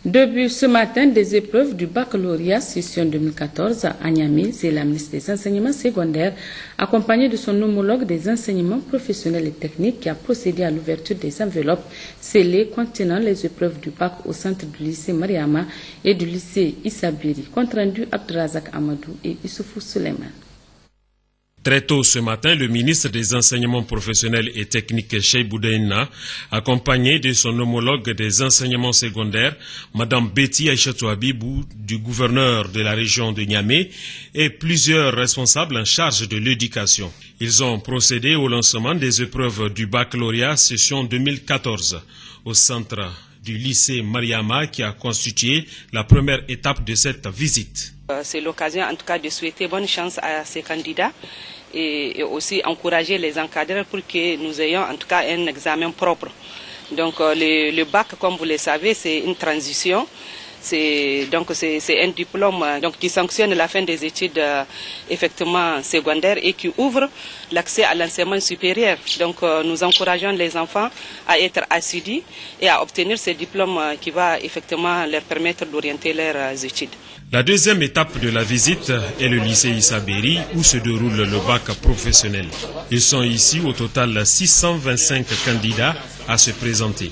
Début ce matin des épreuves du baccalauréat session 2014 à Niamey, c'est la ministre des Enseignements secondaires, accompagnée de son homologue des enseignements professionnels et techniques, qui a procédé à l'ouverture des enveloppes scellées contenant les épreuves du bac au centre du lycée Mariama et du lycée Issabiri. Compte rendu Abdrazak Amadou et Issoufou Suleiman. Très tôt ce matin, le ministre des Enseignements professionnels et techniques, Cheikh Boudaïna, accompagné de son homologue des enseignements secondaires, Mme Betty Aïchatou Habibou, du gouverneur de la région de Niamey, et plusieurs responsables en charge de l'éducation. Ils ont procédé au lancement des épreuves du baccalauréat session 2014 au centre du lycée Mariama, qui a constitué la première étape de cette visite. C'est l'occasion en tout cas de souhaiter bonne chance à ces candidats et aussi encourager les encadreurs pour que nous ayons en tout cas un examen propre. Donc le bac, comme vous le savez, c'est une transition. C'est un diplôme qui sanctionne la fin des études effectivement secondaires et qui ouvre l'accès à l'enseignement supérieur. Donc nous encourageons les enfants à être assidus et à obtenir ce diplôme qui va effectivement leur permettre d'orienter leurs études. La deuxième étape de la visite est le lycée Issabiri, où se déroule le bac professionnel. Ils sont ici au total 625 candidats à se présenter.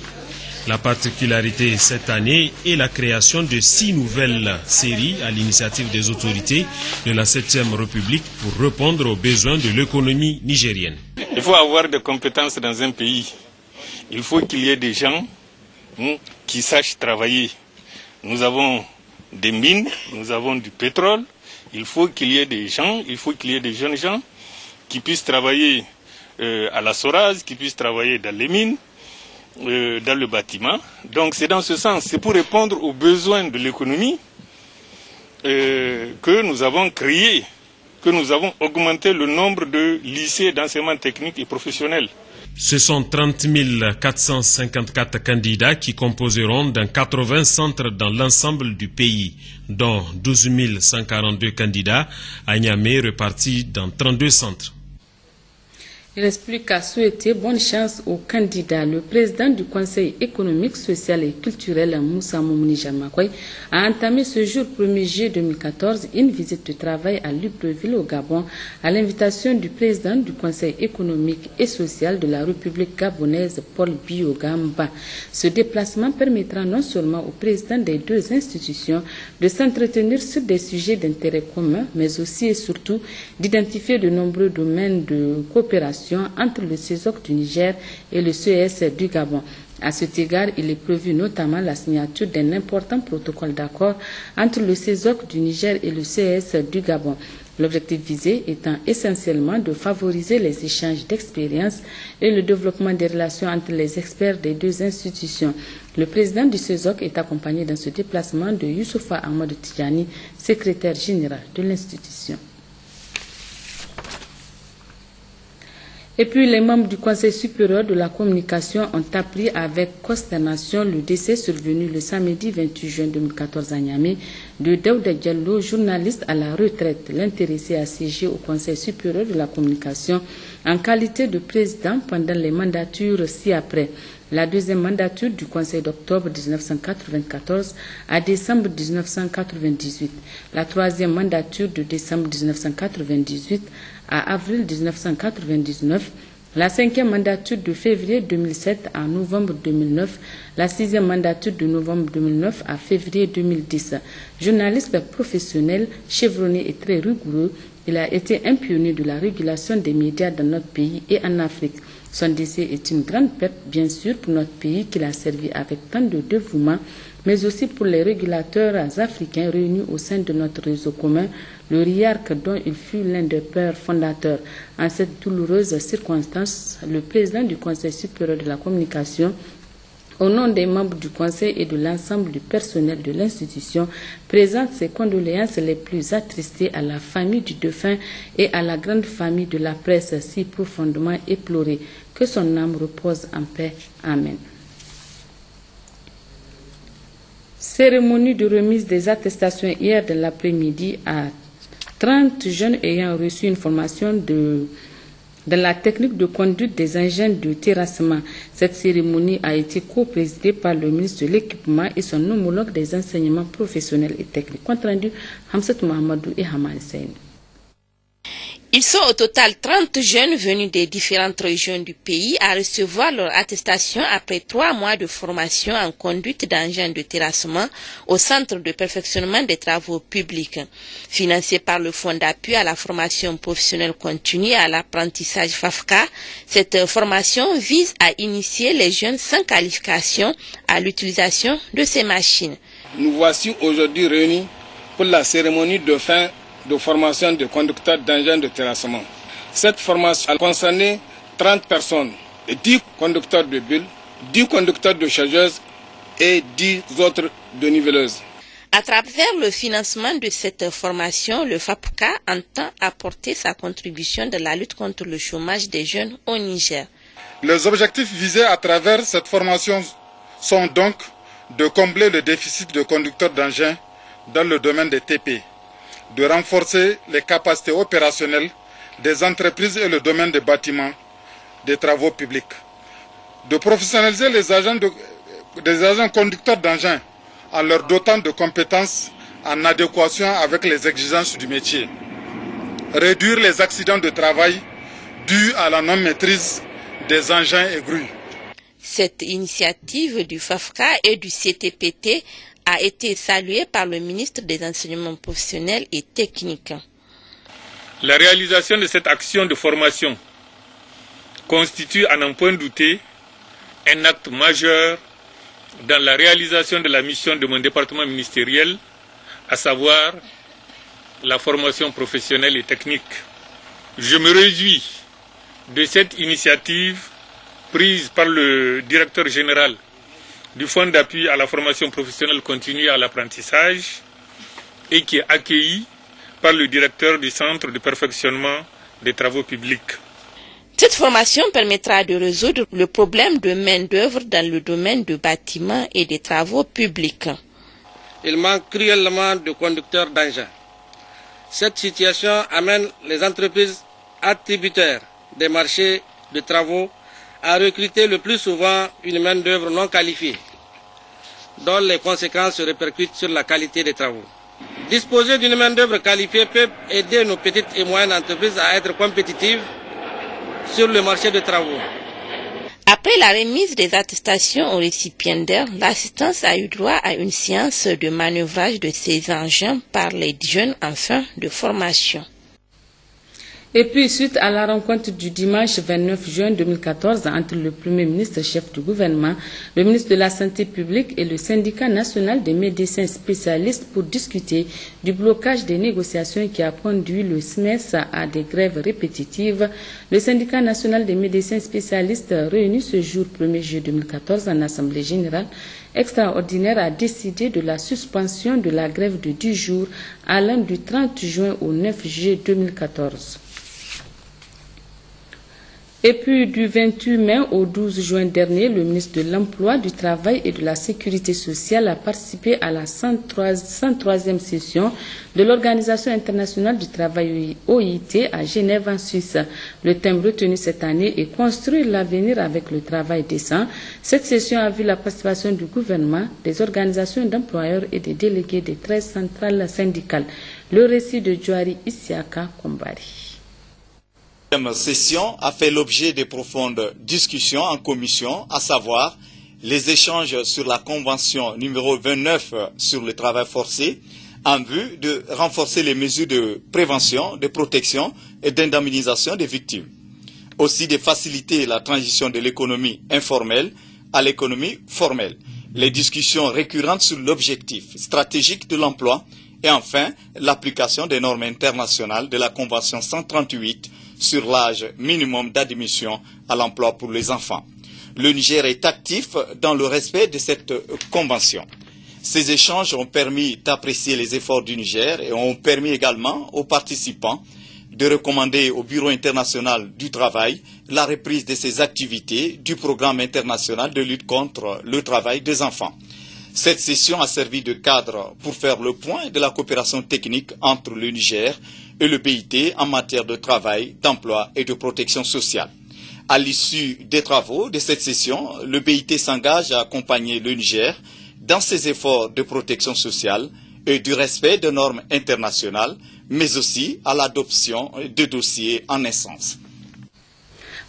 La particularité cette année est la création de 6 nouvelles séries à l'initiative des autorités de la 7e République pour répondre aux besoins de l'économie nigérienne. Il faut avoir des compétences dans un pays. Il faut qu'il y ait des gens qui sachent travailler. Nous avons des mines, nous avons du pétrole. Il faut qu'il y ait des gens, il faut qu'il y ait des jeunes gens qui puissent travailler à la SORAS, qui puissent travailler dans les mines, dans le bâtiment. Donc c'est dans ce sens, c'est pour répondre aux besoins de l'économie que nous avons créé, que nous avons augmenté le nombre de lycées d'enseignement technique et professionnel. Ce sont 30 454 candidats qui composeront dans 80 centres dans l'ensemble du pays, dont 12 142 candidats à Niamey répartis dans 32 centres. Il explique qu'à souhaiter bonne chance aux candidats. Le président du Conseil économique, social et culturel, Moussa Moumouni Jamakoy, a entamé ce jour 1er juillet 2014 une visite de travail à Libreville au Gabon à l'invitation du président du Conseil économique et social de la République gabonaise, Paul Biogamba. Ce déplacement permettra non seulement au président des deux institutions de s'entretenir sur des sujets d'intérêt commun, mais aussi et surtout d'identifier de nombreux domaines de coopération entre le CESOC du Niger et le CES du Gabon. À cet égard, il est prévu notamment la signature d'un important protocole d'accord entre le CESOC du Niger et le CES du Gabon. L'objectif visé étant essentiellement de favoriser les échanges d'expériences et le développement des relations entre les experts des deux institutions. Le président du CESOC est accompagné dans ce déplacement de Youssoufa Ahmadou Tidjani, secrétaire général de l'institution. Et puis, les membres du Conseil supérieur de la communication ont appris avec consternation le décès survenu le samedi 28 juin 2014 à Niamey de Daouda Diallo, journaliste à la retraite. L'intéressé a siégé au Conseil supérieur de la communication en qualité de président pendant les mandatures ci-après. La deuxième mandature du Conseil d'octobre 1994 à décembre 1998. La troisième mandature de décembre 1998 à avril 1999. La cinquième mandature de février 2007 à novembre 2009. La sixième mandature de novembre 2009 à février 2010. Journaliste professionnel, chevronné et très rigoureux, il a été un pionnier de la régulation des médias dans notre pays et en Afrique. Son décès est une grande perte, bien sûr, pour notre pays qu'il a servi avec tant de dévouement, mais aussi pour les régulateurs africains réunis au sein de notre réseau commun, le RIARC, dont il fut l'un des pères fondateurs. En cette douloureuse circonstance, le président du Conseil supérieur de la communication, au nom des membres du Conseil et de l'ensemble du personnel de l'institution, présente ses condoléances les plus attristées à la famille du défunt et à la grande famille de la presse si profondément éplorée. Que son âme repose en paix. Amen. Cérémonie de remise des attestations hier de l'après-midi à 30 jeunes ayant reçu une formation de dans la technique de conduite des engins de terrassement. Cette cérémonie a été co-présidée par le ministre de l'Équipement et son homologue des enseignements professionnels et techniques. Compte rendu, Hamsat Mohamedou et Hamal Seyni. Ils sont au total 30 jeunes venus des différentes régions du pays à recevoir leur attestation après 3 mois de formation en conduite d'engins de terrassement au Centre de perfectionnement des travaux publics. Financé par le Fonds d'appui à la formation professionnelle continue et à l'apprentissage FAFCA, cette formation vise à initier les jeunes sans qualification à l'utilisation de ces machines. Nous voici aujourd'hui réunis pour la cérémonie de fin de formation de conducteurs d'engins de terrassement. Cette formation a concerné 30 personnes, 10 conducteurs de bulles, 10 conducteurs de chargeuses et 10 autres de niveleuses. À travers le financement de cette formation, le FAPCA entend apporter sa contribution dans la lutte contre le chômage des jeunes au Niger. Les objectifs visés à travers cette formation sont donc de combler le déficit de conducteurs d'engins dans le domaine des TP, de renforcer les capacités opérationnelles des entreprises et le domaine des bâtiments, des travaux publics, de professionnaliser les agents conducteurs d'engins en leur dotant de compétences en adéquation avec les exigences du métier, réduire les accidents de travail dus à la non-maîtrise des engins et grues. Cette initiative du FAFCA et du CTPT a été saluée par le ministre des Enseignements professionnels et techniques. La réalisation de cette action de formation constitue, à n'en point douter, un acte majeur dans la réalisation de la mission de mon département ministériel, à savoir la formation professionnelle et technique. Je me réjouis de cette initiative prise par le directeur général du Fonds d'appui à la formation professionnelle continue et à l'apprentissage et qui est accueilli par le directeur du Centre de perfectionnement des travaux publics. Cette formation permettra de résoudre le problème de main-d'œuvre dans le domaine du bâtiment et des travaux publics. Il manque cruellement de conducteurs d'engins. Cette situation amène les entreprises attributaires des marchés de travaux à recruter le plus souvent une main-d'œuvre non qualifiée, dont les conséquences se répercutent sur la qualité des travaux. Disposer d'une main-d'œuvre qualifiée peut aider nos petites et moyennes entreprises à être compétitives sur le marché de travaux. Après la remise des attestations aux récipiendaires, l'assistance a eu droit à une séance de manœuvrage de ces engins par les jeunes en fin de formation. Et puis, suite à la rencontre du dimanche 29 juin 2014 entre le Premier ministre chef du gouvernement, le ministre de la Santé publique et le syndicat national des médecins spécialistes pour discuter du blocage des négociations qui a conduit le SMES à des grèves répétitives, le syndicat national des médecins spécialistes réuni ce jour 1er juillet 2014 en Assemblée générale extraordinaire a décidé de la suspension de la grève de 10 jours allant du 30 juin au 9 juillet 2014. Et puis, du 28 mai au 12 juin dernier, le ministre de l'Emploi, du Travail et de la Sécurité sociale a participé à la 103e session de l'Organisation internationale du travail OIT à Genève, en Suisse. Le thème retenu cette année est « Construire l'avenir avec le travail décent ». Cette session a vu la participation du gouvernement, des organisations d'employeurs et des délégués des 13 centrales syndicales. Le récit de Djouari Isiaka Kombari. La session a fait l'objet de profondes discussions en commission, à savoir les échanges sur la convention numéro 29 sur le travail forcé, en vue de renforcer les mesures de prévention, de protection et d'indemnisation des victimes. Aussi de faciliter la transition de l'économie informelle à l'économie formelle. Les discussions récurrentes sur l'objectif stratégique de l'emploi et enfin l'application des normes internationales de la Convention 138 sur l'âge minimum d'admission à l'emploi pour les enfants. Le Niger est actif dans le respect de cette convention. Ces échanges ont permis d'apprécier les efforts du Niger et ont permis également aux participants de recommander au Bureau international du travail la reprise de ses activités du programme international de lutte contre le travail des enfants. Cette session a servi de cadre pour faire le point de la coopération technique entre le Niger, et le BIT en matière de travail, d'emploi et de protection sociale. À l'issue des travaux de cette session, le BIT s'engage à accompagner le Niger dans ses efforts de protection sociale et du respect des normes internationales, mais aussi à l'adoption de dossiers en naissance.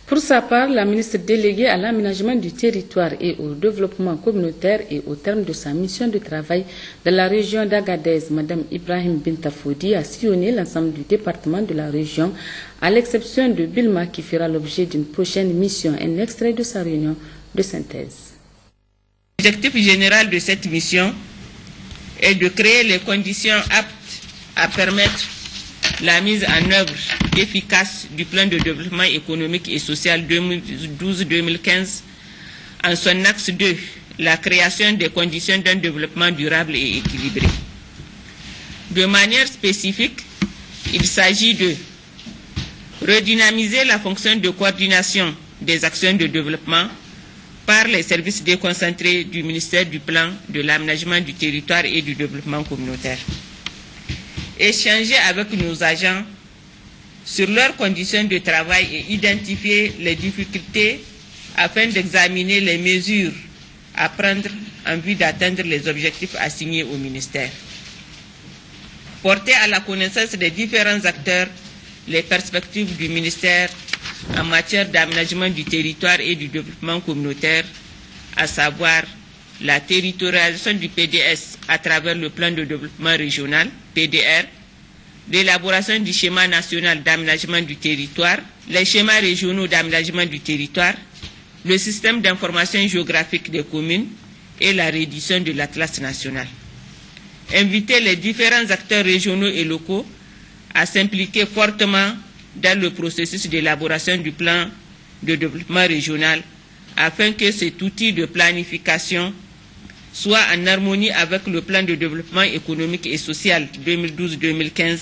Pour sa part, la ministre déléguée à l'aménagement du territoire et au développement communautaire et au terme de sa mission de travail dans la région d'Agadez, Mme Ibrahim Bintafoudi a sillonné l'ensemble du département de la région, à l'exception de Bilma qui fera l'objet d'une prochaine mission. Un extrait de sa réunion de synthèse. L'objectif général de cette mission est de créer les conditions aptes à permettre la mise en œuvre efficace du plan de développement économique et social 2012-2015 en son axe 2, la création des conditions d'un développement durable et équilibré. De manière spécifique, il s'agit de redynamiser la fonction de coordination des actions de développement par les services déconcentrés du ministère du Plan, de l'Aménagement du territoire et du développement communautaire. Échanger avec nos agents sur leurs conditions de travail et identifier les difficultés afin d'examiner les mesures à prendre en vue d'atteindre les objectifs assignés au ministère. Porter à la connaissance des différents acteurs les perspectives du ministère en matière d'aménagement du territoire et du développement communautaire, à savoir la territorialisation du PDS à travers le plan de développement régional, PDR, l'élaboration du schéma national d'aménagement du territoire, les schémas régionaux d'aménagement du territoire, le système d'information géographique des communes et la réédition de l'Atlas national. Inviter les différents acteurs régionaux et locaux à s'impliquer fortement dans le processus d'élaboration du plan de développement régional afin que cet outil de planification soit en harmonie avec le plan de développement économique et social 2012-2015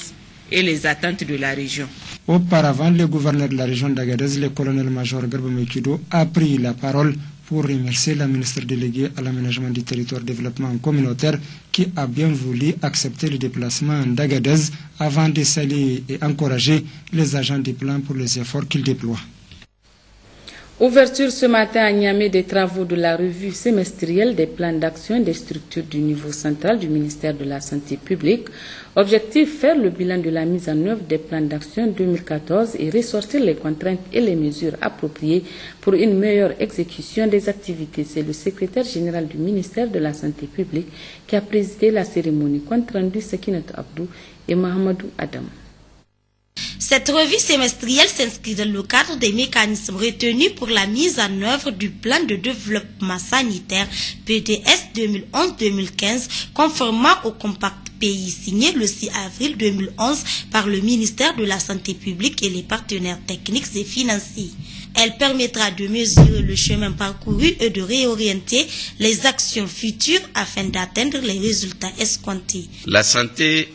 et les attentes de la région. Auparavant, le gouverneur de la région d'Agadez, le colonel-major Garba Mekido, a pris la parole pour remercier la ministre déléguée à l'aménagement du territoire et développement communautaire qui a bien voulu accepter le déplacement d'Agadez avant de saluer et encourager les agents du plan pour les efforts qu'ils déploient. Ouverture ce matin à Niamey des travaux de la revue semestrielle des plans d'action des structures du niveau central du ministère de la Santé publique. Objectif, faire le bilan de la mise en œuvre des plans d'action 2014 et ressortir les contraintes et les mesures appropriées pour une meilleure exécution des activités. C'est le secrétaire général du ministère de la Santé publique qui a présidé la cérémonie. Compte rendu Sekinat Abdou et Mahamadou Adam. Cette revue semestrielle s'inscrit dans le cadre des mécanismes retenus pour la mise en œuvre du plan de développement sanitaire PDS 2011-2015, conformément au compact pays signé le 6 avril 2011 par le ministère de la Santé publique et les partenaires techniques et financiers. Elle permettra de mesurer le chemin parcouru et de réorienter les actions futures afin d'atteindre les résultats escomptés. La santé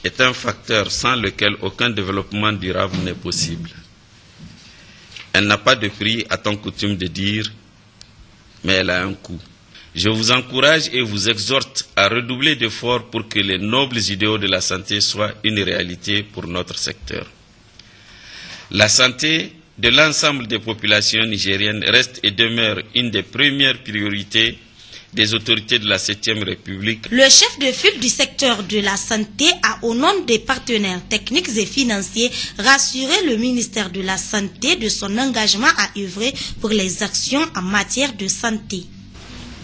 est un facteur sans lequel aucun développement durable n'est possible. Elle n'a pas de prix, a-t-on coutume de dire, mais elle a un coût. Je vous encourage et vous exhorte à redoubler d'efforts pour que les nobles idéaux de la santé soient une réalité pour notre secteur. La santé de l'ensemble des populations nigériennes reste et demeure une des premières priorités des autorités de la 7e République. Le chef de file du secteur de la santé a, au nom des partenaires techniques et financiers, rassuré le ministère de la Santé de son engagement à œuvrer pour les actions en matière de santé.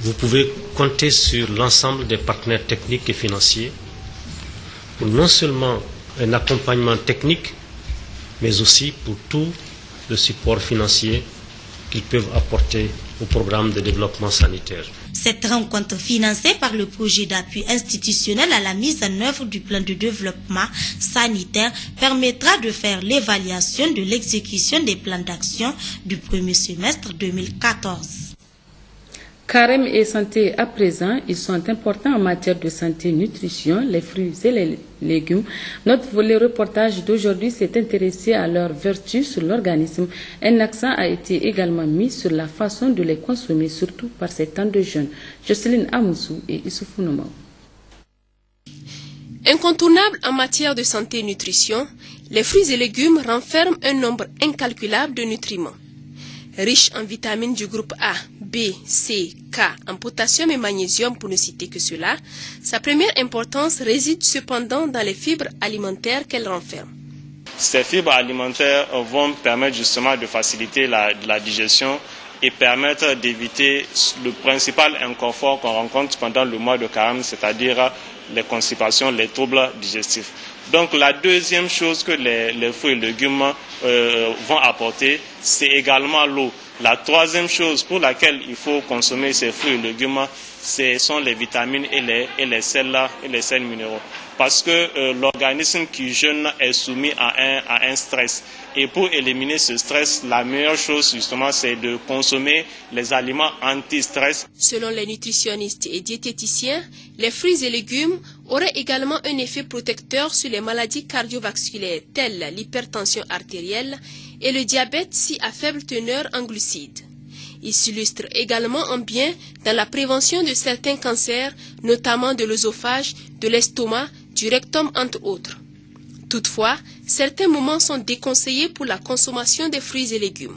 Vous pouvez compter sur l'ensemble des partenaires techniques et financiers pour non seulement un accompagnement technique, mais aussi pour tout le support financier qu'ils peuvent apporter au programme de développement sanitaire. Cette rencontre financée par le projet d'appui institutionnel à la mise en œuvre du plan de développement sanitaire permettra de faire l'évaluation de l'exécution des plans d'action du premier semestre 2014. Carême et santé à présent, ils sont importants en matière de santé, nutrition, les fruits et les légumes. Notre volet reportage d'aujourd'hui s'est intéressé à leurs vertus sur l'organisme. Un accent a été également mis sur la façon de les consommer, surtout par ces temps de jeûne. Jocelyne Amoussou et Issoufou Nomaou. Incontournables en matière de santé et nutrition, les fruits et légumes renferment un nombre incalculable de nutriments. Riche en vitamines du groupe A, B, C, K, en potassium et magnésium pour ne citer que cela, sa première importance réside cependant dans les fibres alimentaires qu'elle renferme. Ces fibres alimentaires vont permettre justement de faciliter la digestion et permettre d'éviter le principal inconfort qu'on rencontre pendant le mois de carême, c'est-à-dire les constipations, les troubles digestifs. Donc la deuxième chose que les fruits et légumes vont apporter, c'est également l'eau. La troisième chose pour laquelle il faut consommer ces fruits et légumes, ce sont les vitamines et les sels minéraux. Parce que l'organisme qui jeûne est soumis à un stress. Et pour éliminer ce stress, la meilleure chose justement, c'est de consommer les aliments anti-stress. Selon les nutritionnistes et diététiciens, les fruits et légumes auraient également un effet protecteur sur les maladies cardiovasculaires telles l'hypertension artérielle et le diabète si à faible teneur en glucides. Ils s'illustrent également en bien dans la prévention de certains cancers, notamment de l'œsophage, de l'estomac, du rectum entre autres. Toutefois, certains moments sont déconseillés pour la consommation des fruits et légumes.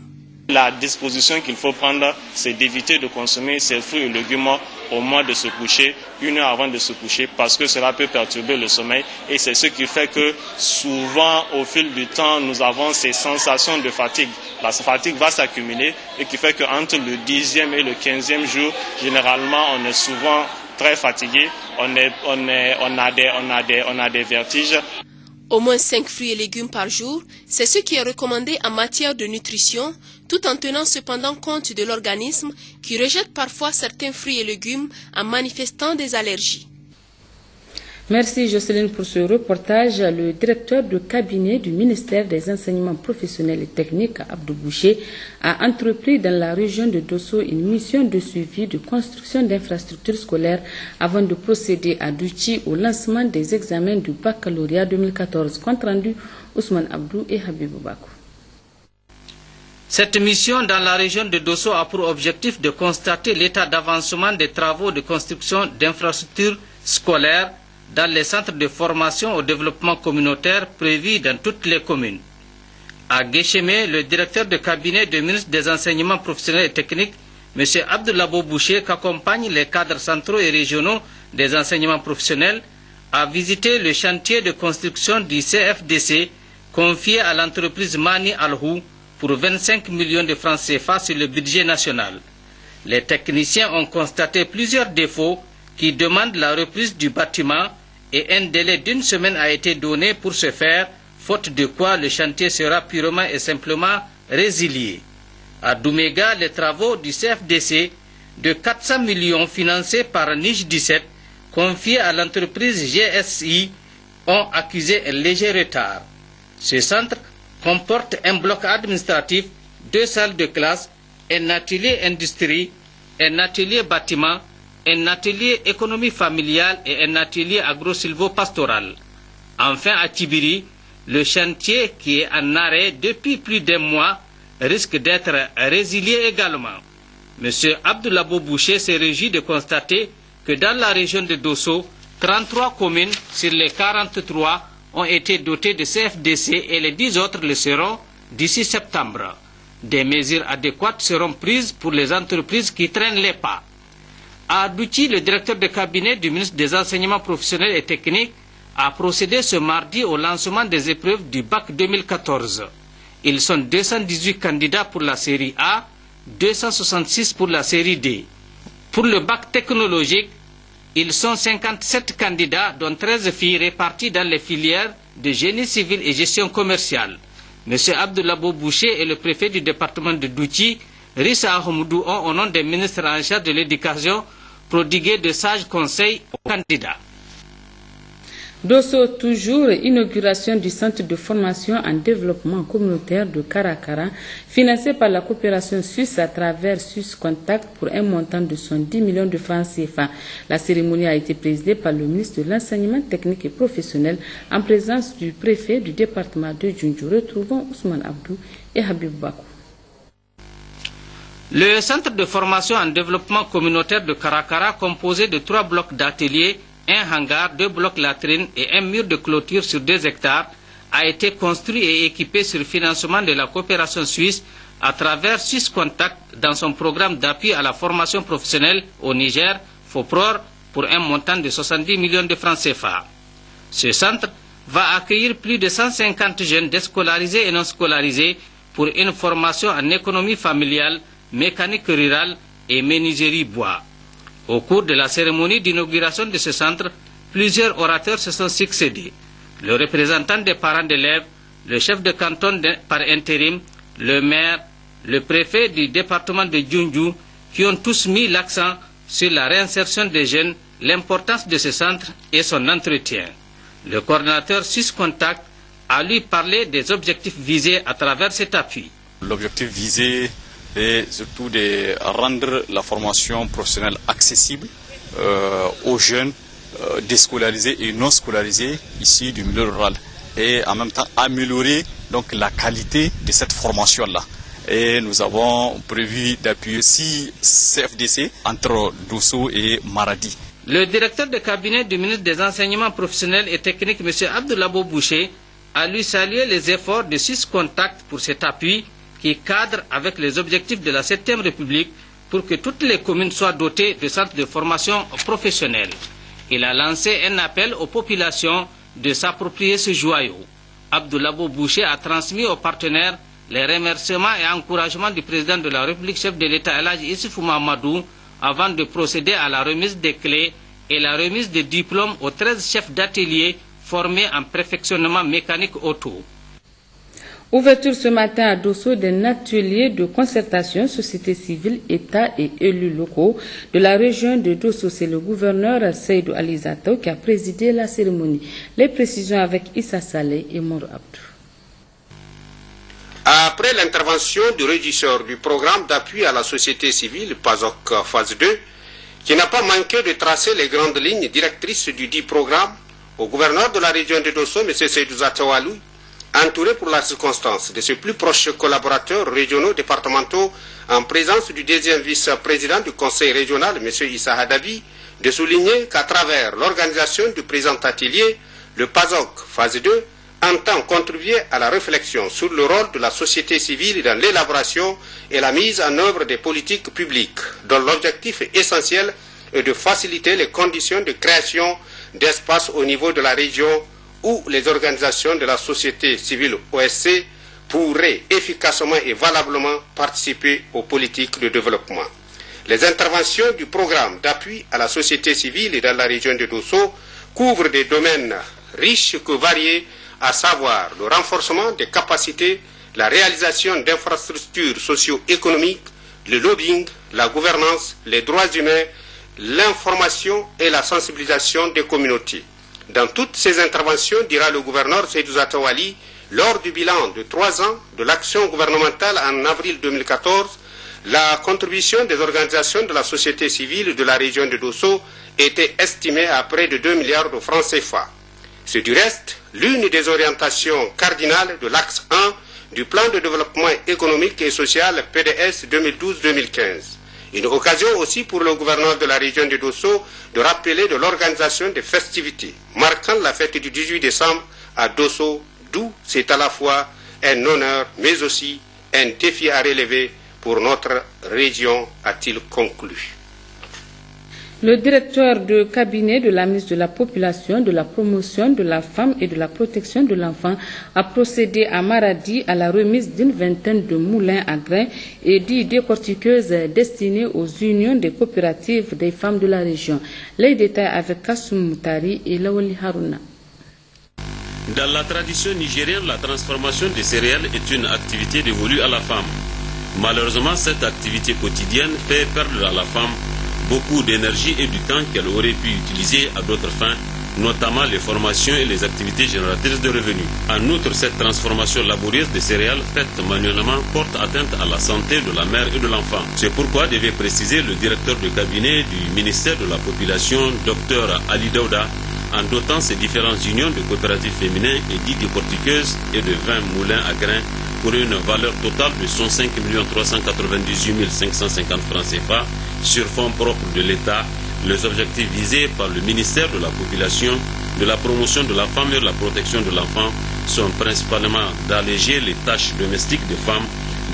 La disposition qu'il faut prendre, c'est d'éviter de consommer ces fruits et légumes au moment de se coucher, 1 heure avant de se coucher, parce que cela peut perturber le sommeil. Et c'est ce qui fait que souvent, au fil du temps, nous avons ces sensations de fatigue. La fatigue va s'accumuler et qui fait qu'entre le 10e et le 15e jour, généralement, on est souvent très fatigué, on a des vertiges. Au moins 5 fruits et légumes par jour, c'est ce qui est recommandé en matière de nutrition, tout en tenant cependant compte de l'organisme qui rejette parfois certains fruits et légumes en manifestant des allergies. Merci Jocelyne pour ce reportage. Le directeur de cabinet du ministère des Enseignements professionnels et techniques, Abdou Boucher, a entrepris dans la région de Dosso une mission de suivi de construction d'infrastructures scolaires avant de procéder à Douchi au lancement des examens du baccalauréat 2014. Compte rendu Ousmane Abdou et Habibou Bakou. Cette mission dans la région de Dosso a pour objectif de constater l'état d'avancement des travaux de construction d'infrastructures scolaires dans les centres de formation au développement communautaire prévus dans toutes les communes. À Guéchémé, le directeur de cabinet du ministre des Enseignements professionnels et techniques, M. Abdoulabo Boucher, qu'accompagne les cadres centraux et régionaux des enseignements professionnels, a visité le chantier de construction du CFDC confié à l'entreprise Mani Alhou pour 25 millions de francs CFA sur le budget national. Les techniciens ont constaté plusieurs défauts qui demandent la reprise du bâtiment et un délai d'1 semaine a été donné pour ce faire, faute de quoi le chantier sera purement et simplement résilié. À Douméga, les travaux du CFDC de 400 millions financés par Niche 17, confiés à l'entreprise GSI, ont accusé un léger retard. Ce centre comporte un bloc administratif, 2 salles de classe, un atelier industrie, un atelier bâtiment, un atelier économie familiale et un atelier agro-silvo-pastoral. Enfin, à Tibiri, le chantier qui est en arrêt depuis plus d'1 mois risque d'être résilié également. M. Abdoulabo Boucher s'est réjoui de constater que dans la région de Dosso, 33 communes sur les 43 ont été dotées de CFDC et les 10 autres le seront d'ici septembre. Des mesures adéquates seront prises pour les entreprises qui traînent les pas. À Douchi, le directeur de cabinet du ministre des Enseignements professionnels et techniques a procédé ce mardi au lancement des épreuves du bac 2014. Ils sont 218 candidats pour la série A, 266 pour la série D. Pour le bac technologique, ils sont 57 candidats, dont 13 filles réparties dans les filières de génie civil et gestion commerciale. M. Abdoulabo Boucher et le préfet du département de Douchi, Rissa Ahmoudou, ont, au nom des ministres en charge de l'éducation, prodigué de sages conseils aux candidats. Dosso toujours, inauguration du centre de formation en développement communautaire de Karakara, financé par la coopération suisse à travers Suisse Contact pour un montant de 110 millions de francs CFA. La cérémonie a été présidée par le ministre de l'Enseignement technique et professionnel en présence du préfet du département de Djoundjou. Retrouvons Ousmane Abdou et Habib Bakou. Le centre de formation en développement communautaire de Karakara, composé de 3 blocs d'ateliers, un hangar, 2 blocs latrines et un mur de clôture sur 2 hectares a été construit et équipé sur financement de la coopération suisse à travers Suisse Contact dans son programme d'appui à la formation professionnelle au Niger, FOPROR, pour un montant de 70 millions de francs CFA. Ce centre va accueillir plus de 150 jeunes déscolarisés et non scolarisés pour une formation en économie familiale, mécanique rurale et menuiserie bois. Au cours de la cérémonie d'inauguration de ce centre, plusieurs orateurs se sont succédés. Le représentant des parents d'élèves, le chef de canton par intérim, le maire, le préfet du département de Djoundjou, qui ont tous mis l'accent sur la réinsertion des jeunes, l'importance de ce centre et son entretien. Le coordinateur Suisse Contact a lui parlé des objectifs visés à travers cet appui. L'objectif visé est surtout de rendre la formation professionnelle accessible aux jeunes déscolarisés et non scolarisés ici du milieu rural et en même temps améliorer donc la qualité de cette formation-là. Et nous avons prévu d'appuyer 6 CFDC entre Dosso et Maradi. Le directeur de cabinet du ministre des Enseignements professionnels et techniques, M. Abdoulabo Boucher, a lui salué les efforts de Suisse Contact pour cet appui qui cadre avec les objectifs de la 7e République pour que toutes les communes soient dotées de centres de formation professionnelle. Il a lancé un appel aux populations de s'approprier ce joyau. Abdoulabo Boucher a transmis aux partenaires les remerciements et encouragements du président de la République, chef de l'État Elhadji Issoufou Mahamadou, avant de procéder à la remise des clés et la remise des diplômes aux 13 chefs d'atelier formés en perfectionnement mécanique auto. Ouverture ce matin à Dosso d'un atelier de concertation société civile, État et élus locaux de la région de Dosso. C'est le gouverneur Seydou Ali Zato qui a présidé la cérémonie. Les précisions avec Issa Saleh et Mor Abdou. Après l'intervention du régisseur du programme d'appui à la société civile, PASOK phase 2, qui n'a pas manqué de tracer les grandes lignes directrices du dit programme, au gouverneur de la région de Dosso, M. Seydou Zato Ali, entouré pour la circonstance de ses plus proches collaborateurs régionaux départementaux en présence du deuxième vice-président du conseil régional, M. Issa Hadabi, de souligner qu'à travers l'organisation du présent atelier, le PASOK phase 2 entend contribuer à la réflexion sur le rôle de la société civile dans l'élaboration et la mise en œuvre des politiques publiques, dont l'objectif essentiel est de faciliter les conditions de création d'espaces au niveau de la région où les organisations de la société civile OSC pourraient efficacement et valablement participer aux politiques de développement. Les interventions du programme d'appui à la société civile dans la région de Dosso couvrent des domaines riches que variés, à savoir le renforcement des capacités, la réalisation d'infrastructures socio-économiques, le lobbying, la gouvernance, les droits humains, l'information et la sensibilisation des communautés. Dans toutes ces interventions, dira le gouverneur Seydou Zato Ali, lors du bilan de 3 ans de l'action gouvernementale en avril 2014, la contribution des organisations de la société civile de la région de Dosso était estimée à près de 2 milliards de francs CFA. C'est du reste l'une des orientations cardinales de l'axe 1 du plan de développement économique et social PDS 2012-2015. Une occasion aussi pour le gouverneur de la région de Dosso de rappeler de l'organisation des festivités marquant la fête du 18 décembre à Dosso, d'où c'est à la fois un honneur mais aussi un défi à relever pour notre région, a-t-il conclu. Le directeur de cabinet de la ministre de la Population, de la Promotion de la Femme et de la Protection de l'Enfant a procédé à Maradi à la remise d'une vingtaine de moulins à grains et d'idées décortiqueuses destinées aux unions des coopératives des femmes de la région. Les détails avec Kassoum Moutari et Lawali Haruna. Dans la tradition nigérienne, la transformation des céréales est une activité dévolue à la femme. Malheureusement, cette activité quotidienne fait perdre à la femme beaucoup d'énergie et du temps qu'elle aurait pu utiliser à d'autres fins, notamment les formations et les activités génératrices de revenus. En outre, cette transformation laborieuse des céréales faite manuellement porte atteinte à la santé de la mère et de l'enfant. C'est pourquoi devait préciser le directeur de cabinet du ministère de la Population, Dr Ali Daouda, en dotant ces différentes unions de coopératives féminines et dites décortiqueuses et de 20 moulins à grains pour une valeur totale de 105 398 550 francs CFA sur fonds propres de l'État Les objectifs visés par le ministère de la Population, de la promotion de la femme et de la protection de l'enfant sont principalement d'alléger les tâches domestiques des femmes,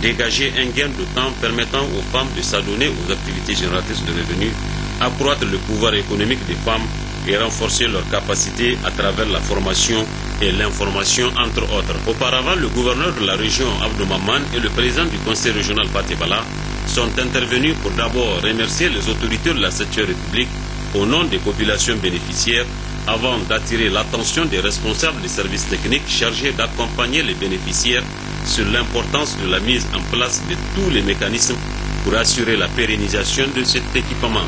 dégager un gain de temps permettant aux femmes de s'adonner aux activités génératrices de revenus, accroître le pouvoir économique des femmes et renforcer leurs capacités à travers la formation et l'information, entre autres. Auparavant, le gouverneur de la région, Abdou Maman, et le président du conseil régional, Patebala, sont intervenus pour d'abord remercier les autorités de la 7e République au nom des populations bénéficiaires, avant d'attirer l'attention des responsables des services techniques chargés d'accompagner les bénéficiaires sur l'importance de la mise en place de tous les mécanismes pour assurer la pérennisation de cet équipement.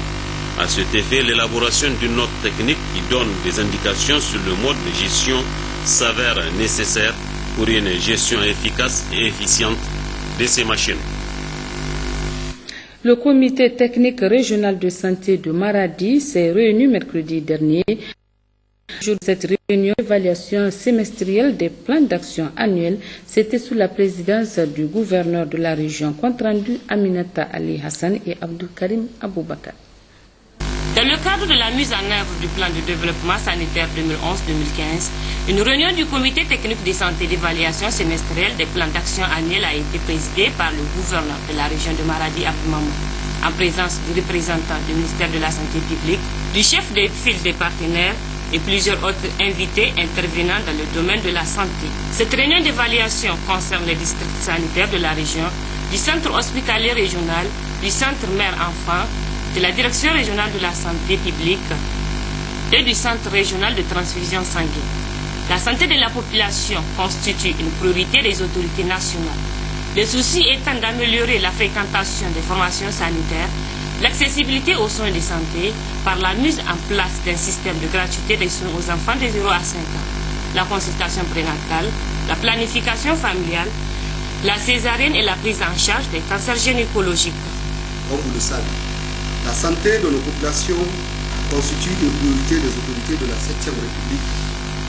À cet effet, l'élaboration d'une note technique qui donne des indications sur le mode de gestion s'avère nécessaire pour une gestion efficace et efficiente de ces machines. Le comité technique régional de santé de Maradi s'est réuni mercredi dernier. Jour de cette réunion d'évaluation semestrielle des plans d'action annuels, c'était sous la présidence du gouverneur de la région. Compte rendu Aminata Ali Hassan et Abdou Karim Aboubakar. Dans le cadre de la mise en œuvre du plan de développement sanitaire 2011-2015, une réunion du comité technique de santé d'évaluation semestrielle des plans d'action annuels a été présidée par le gouverneur de la région de Maradi, Abdou Maman, en présence du représentant du ministère de la Santé publique, du chef des files des partenaires et plusieurs autres invités intervenant dans le domaine de la santé. Cette réunion d'évaluation concerne les districts sanitaires de la région, du centre hospitalier régional, du centre mère-enfant, de la direction régionale de la santé publique et du centre régional de transfusion sanguine. La santé de la population constitue une priorité des autorités nationales. Le souci étant d'améliorer la fréquentation des formations sanitaires, l'accessibilité aux soins de santé par la mise en place d'un système de gratuité des soins aux enfants de 0 à 5 ans, la consultation prénatale, la planification familiale, la césarienne et la prise en charge des cancers gynécologiques. Comme vous le savez, la santé de nos populations constitue une priorité des autorités de la 7e République,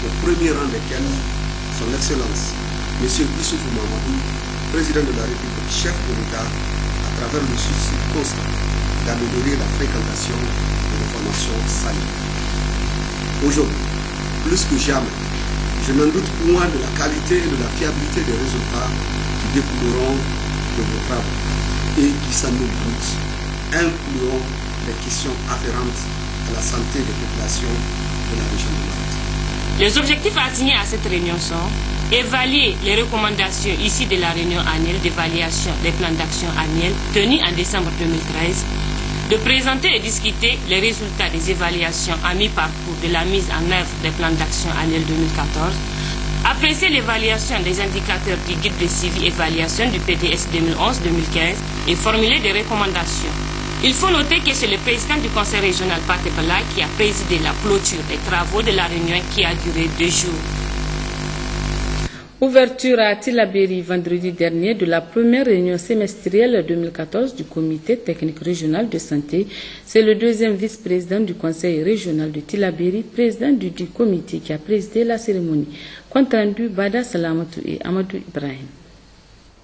au premier rang desquelles son Excellence, M. Issoufou Mamadou, président de la République, chef de l'État, à travers le souci constant d'améliorer la fréquentation de l'information sanitaire. Aujourd'hui, plus que jamais, je n'en doute point de la qualité et de la fiabilité des résultats qui découleront de vos travaux et qui, sans nul doute, incluant les questions afférentes à la santé des populations de la région de Maradi. Les objectifs assignés à cette réunion sont évaluer les recommandations issues de la réunion annuelle d'évaluation des plans d'action annuels tenue en décembre 2013, de présenter et discuter les résultats des évaluations à mi-parcours de la mise en œuvre des plans d'action annuels 2014, apprécier l'évaluation des indicateurs du guide de suivi évaluation du PDS 2011-2015 et formuler des recommandations. Il faut noter que c'est le président du conseil régional Patebala qui a présidé la clôture des travaux de la réunion qui a duré 2 jours. Ouverture à Tillabéri vendredi dernier de la première réunion semestrielle 2014 du comité technique régional de santé. C'est le deuxième vice-président du conseil régional de Tillabéri, président du comité qui a présidé la cérémonie. Compte rendu Bada Salamatou et Amadou Ibrahim.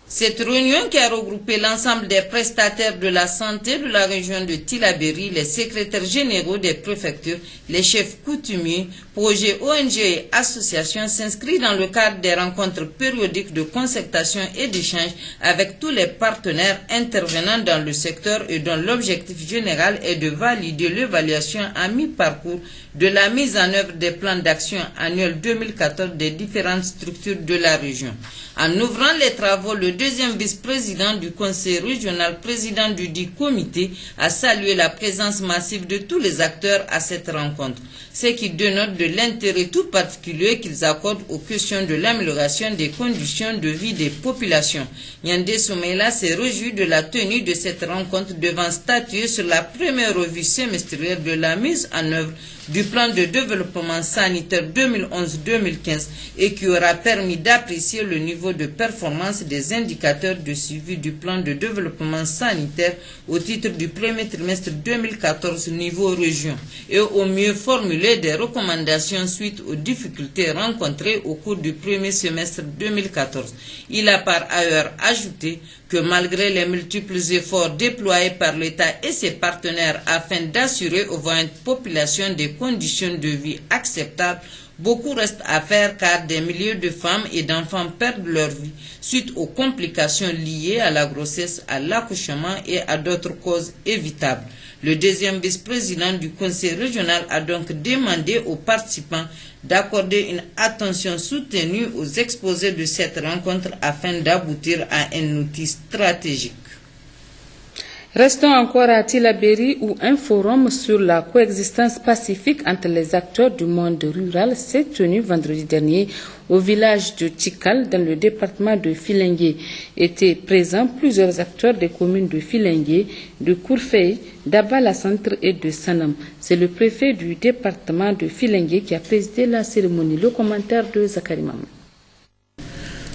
Cette réunion qui a regroupé l'ensemble des prestataires de la santé de la région de Tillabéri, les secrétaires généraux des préfectures, les chefs coutumiers, projets ONG et associations s'inscrit dans le cadre des rencontres périodiques de concertation et d'échange avec tous les partenaires intervenant dans le secteur et dont l'objectif général est de valider l'évaluation à mi-parcours de la mise en œuvre des plans d'action annuels 2014 des différentes structures de la région. En ouvrant les travaux, le deuxième vice-président du conseil régional, président du dit comité, a salué la présence massive de tous les acteurs à cette rencontre, ce qui dénote de l'intérêt tout particulier qu'ils accordent aux questions de l'amélioration des conditions de vie des populations. Yandé Soumaïla s'est réjoui de la tenue de cette rencontre devant statuer sur la première revue semestrielle de la mise en œuvre du plan de développement sanitaire 2011-2015 et qui aura permis d'apprécier le niveau de performance des indicateurs de suivi du plan de développement sanitaire au titre du premier trimestre 2014 niveau région et au mieux formuler formulé des recommandations suite aux difficultés rencontrées au cours du premier semestre 2014. Il a par ailleurs ajouté que malgré les multiples efforts déployés par l'État et ses partenaires afin d'assurer aux voyantes populations des conditions de vie acceptables, beaucoup reste à faire car des milliers de femmes et d'enfants perdent leur vie suite aux complications liées à la grossesse, à l'accouchement et à d'autres causes évitables. Le deuxième vice-président du conseil régional a donc demandé aux participants d'accorder une attention soutenue aux exposés de cette rencontre afin d'aboutir à un outil stratégique. Restons encore à Tillabéri où un forum sur la coexistence pacifique entre les acteurs du monde rural s'est tenu vendredi dernier au village de Tikal dans le département de Filengue. Étaient présents plusieurs acteurs des communes de Filengue, de Kourfei, d'Abala Centre et de Sanam. C'est le préfet du département de Filengue qui a présidé la cérémonie. Le commentaire de Zakari Maman.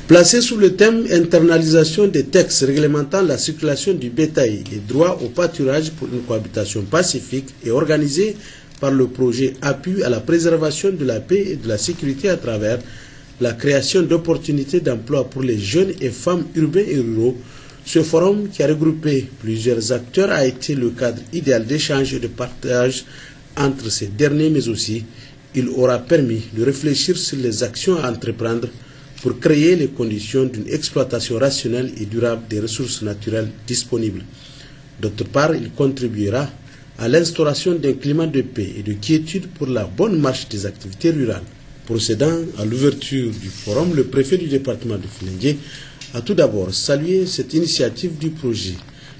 Placé sous le thème internalisation des textes réglementant la circulation du bétail et droit au pâturage pour une cohabitation pacifique et organisé par le projet Appui à la préservation de la paix et de la sécurité à travers la création d'opportunités d'emploi pour les jeunes et femmes urbains et ruraux, ce forum qui a regroupé plusieurs acteurs a été le cadre idéal d'échange et de partage entre ces derniers, mais aussi il aura permis de réfléchir sur les actions à entreprendre pour créer les conditions d'une exploitation rationnelle et durable des ressources naturelles disponibles. D'autre part, il contribuera à l'instauration d'un climat de paix et de quiétude pour la bonne marche des activités rurales. Procédant à l'ouverture du forum, le préfet du département de Filengue a tout d'abord salué cette initiative du projet.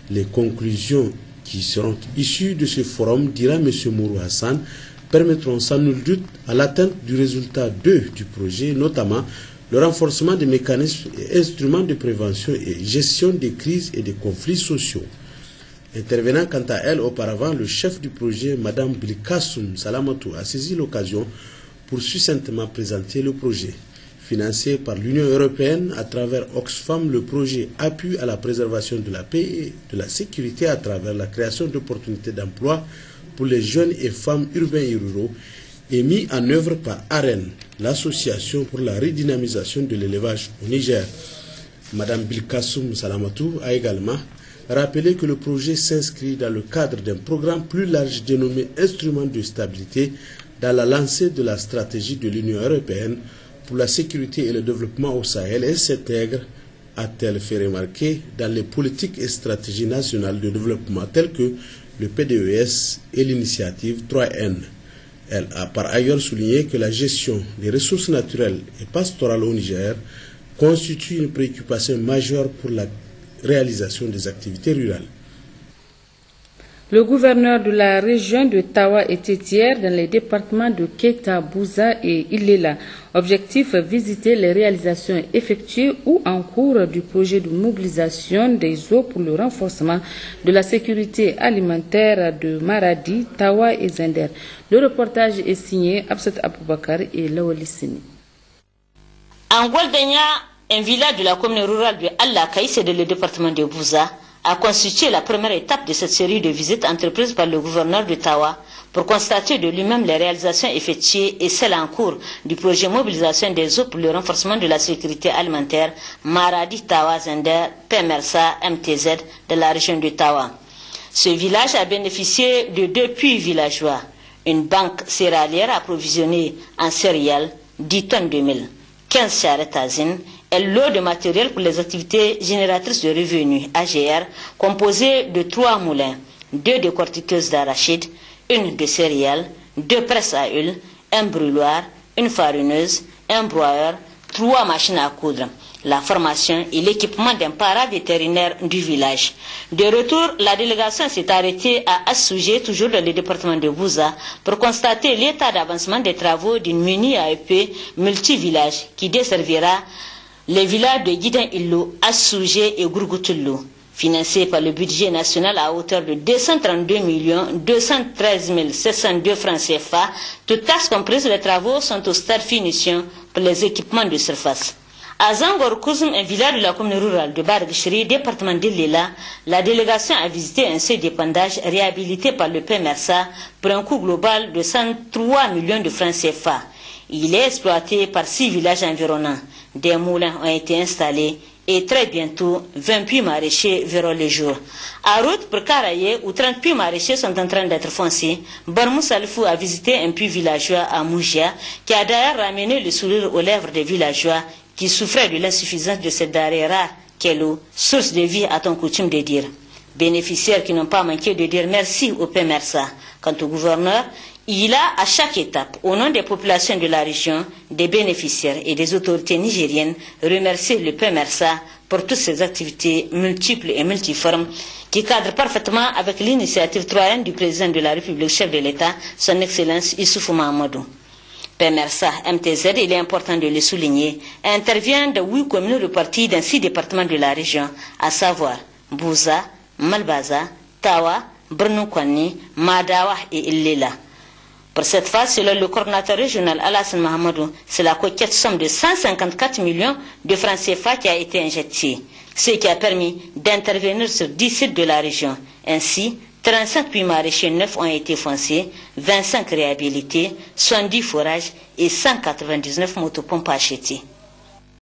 Les conclusions qui seront issues de ce forum, dira M. Mourou Hassan, permettront sans nul doute à l'atteinte du résultat 2 du projet, notamment le renforcement des mécanismes et instruments de prévention et gestion des crises et des conflits sociaux. Intervenant quant à elle auparavant, le chef du projet, Mme Bilkassoum Salamatou, a saisi l'occasion pour succinctement présenter le projet. Financé par l'Union européenne à travers Oxfam, le projet Appui à la préservation de la paix et de la sécurité à travers la création d'opportunités d'emploi pour les jeunes et femmes urbains et ruraux est mis en œuvre par AREN, l'association pour la redynamisation de l'élevage au Niger. Mme Bilkassoum Salamatou a également rappelé que le projet s'inscrit dans le cadre d'un programme plus large dénommé Instrument de stabilité dans la lancée de la stratégie de l'Union européenne pour la sécurité et le développement au Sahel et s'intègre, a-t-elle fait remarquer, dans les politiques et stratégies nationales de développement telles que le PDES et l'initiative 3N. Elle a par ailleurs souligné que la gestion des ressources naturelles et pastorales au Niger constitue une préoccupation majeure pour la réalisation des activités rurales. Le gouverneur de la région de Tawa était hier dans les départements de Keita, Bouza et Ilela. Objectif, visiter les réalisations effectuées ou en cours du projet de mobilisation des eaux pour le renforcement de la sécurité alimentaire de Maradi, Tawa et Zender. Le reportage est signé Absat Aboubakar et Lawali Sini. En Gualdenia, un village de la commune rurale de Allakaï, c'est dans le département de Bouza, a constitué la première étape de cette série de visites entreprises par le gouverneur de Tawa pour constater de lui-même les réalisations effectuées et celles en cours du projet mobilisation des eaux pour le renforcement de la sécurité alimentaire Maradi, Tawa, Zender, PMRSA, MTZ de la région de Tawa. Ce village a bénéficié de 2 puits villageois, une banque céréalière approvisionnée en céréales, 10 tonnes de mil, 15 charrettes à zine, et lot de matériel pour les activités génératrices de revenus, AGR, composé de 3 moulins, 2 décortiqueuses d'arachides, 1 de céréales, 2 presses à huile, un brûloir, une farineuse, un broyeur, 3 machines à coudre, la formation et l'équipement d'un paravétérinaire du village. De retour, la délégation s'est arrêtée à Assouge, toujours dans le département de Bouza, pour constater l'état d'avancement des travaux d'une mini-AEP multi-village qui desservira les villages de Guidan-Illo, Assouge et Gourgoutoullou, financés par le budget national à hauteur de 232 213 702 francs CFA. Toutes taxes comprises, les travaux sont au stade finition pour les équipements de surface. À Zangor Kouzum, un village de la commune rurale de Barguichiri, département de Lila, la délégation a visité un seuil d'épandage réhabilité par le PMRSA pour un coût global de 103 millions de francs CFA. Il est exploité par 6 villages environnants. Des moulins ont été installés et très bientôt 20 puits maraîchers verront le jour. À route pour Karaye, où 30 puits maraîchers sont en train d'être foncés, Barmou Salifou a visité un puits villageois à Moujia, qui a d'ailleurs ramené le sourire aux lèvres des villageois qui souffraient de l'insuffisance de cette denrée rare qu'est l'eau, source de vie, a-t-on coutume de dire. Bénéficiaires qui n'ont pas manqué de dire merci au PMRSA. Quant au gouverneur, il a à chaque étape, au nom des populations de la région, des bénéficiaires et des autorités nigériennes, remercié le PMRSA pour toutes ces activités multiples et multiformes qui cadrent parfaitement avec l'initiative 3N du président de la République, chef de l'État, son Excellence Issoufou Mahamadou. PMRSA, MTZ, il est important de le souligner, intervient dans 8 communes reparties dans 6 départements de la région, à savoir Bouza, Malbaza, Tawa, Brnoukouani, Madawa et Illela. Pour cette phase, selon le coordinateur régional Alassane Mahamadou, c'est la coquette somme de 154 millions de francs CFA qui a été injectée, ce qui a permis d'intervenir sur 10 sites de la région. Ainsi, 35 puits maraîchers neufs ont été foncés, 25 réhabilités, 70 forages et 199 motopompes achetées.